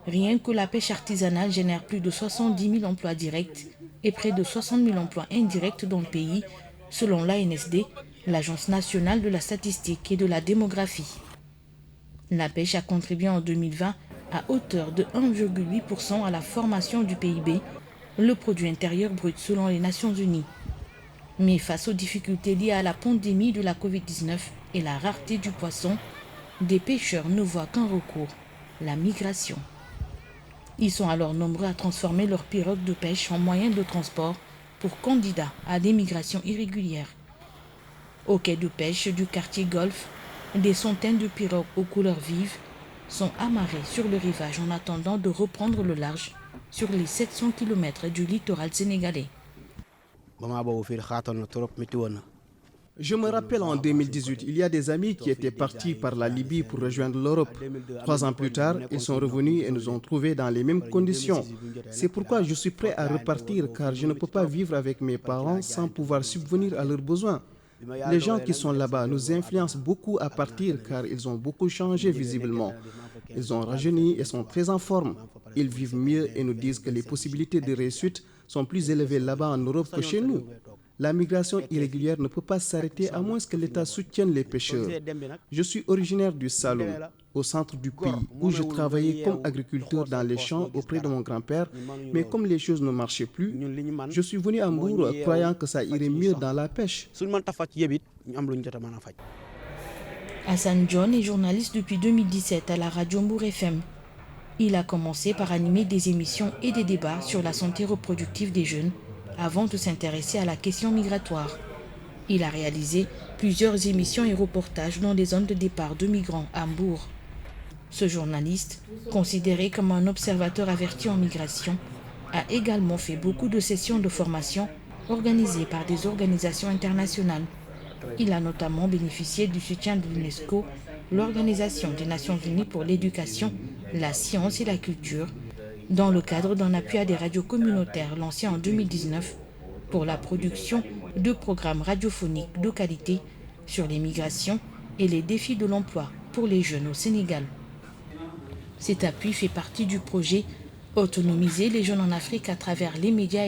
Rien que la pêche artisanale génère plus de 70 000 emplois directs et près de 60 000 emplois indirects dans le pays, selon l'ANSD, l'Agence nationale de la statistique et de la démographie. La pêche a contribué en 2020 à hauteur de 1,8% à la formation du PIB, le produit intérieur brut selon les Nations Unies. Mais face aux difficultés liées à la pandémie de la Covid-19 et la rareté du poisson, des pêcheurs ne voient qu'un recours, la migration. Ils sont alors nombreux à transformer leurs pirogues de pêche en moyens de transport pour candidats à des migrations irrégulières. Au quai de pêche du quartier Golfe, des centaines de pirogues aux couleurs vives sont amarrées sur le rivage en attendant de reprendre le large sur les 700 km du littoral sénégalais. Je me rappelle en 2018, il y a des amis qui étaient partis par la Libye pour rejoindre l'Europe. 3 ans plus tard, ils sont revenus et nous ont trouvés dans les mêmes conditions. C'est pourquoi je suis prêt à repartir car je ne peux pas vivre avec mes parents sans pouvoir subvenir à leurs besoins. Les gens qui sont là-bas nous influencent beaucoup à partir car ils ont beaucoup changé visiblement. Ils ont rajeuni et sont très en forme. Ils vivent mieux et nous disent que les possibilités de réussite sont plus élevées là-bas en Europe que chez nous. La migration irrégulière ne peut pas s'arrêter à moins que l'État soutienne les pêcheurs. Je suis originaire du Saloum, au centre du pays, où je travaillais comme agriculteur dans les champs auprès de mon grand-père, mais comme les choses ne marchaient plus, je suis venu à Mbour croyant que ça irait mieux dans la pêche. Hassan John est journaliste depuis 2017 à la radio Mbour FM. Il a commencé par animer des émissions et des débats sur la santé reproductive des jeunes avant de s'intéresser à la question migratoire. Il a réalisé plusieurs émissions et reportages dans des zones de départ de migrants à Mbour. Ce journaliste, considéré comme un observateur averti en migration, a également fait beaucoup de sessions de formation organisées par des organisations internationales. Il a notamment bénéficié du soutien de l'UNESCO, l'Organisation des Nations Unies pour l'éducation, la science et la culture, dans le cadre d'un appui à des radios communautaires lancé en 2019 pour la production de programmes radiophoniques de qualité sur les migrations et les défis de l'emploi pour les jeunes au Sénégal. Cet appui fait partie du projet Autonomiser les jeunes en Afrique à travers les médias et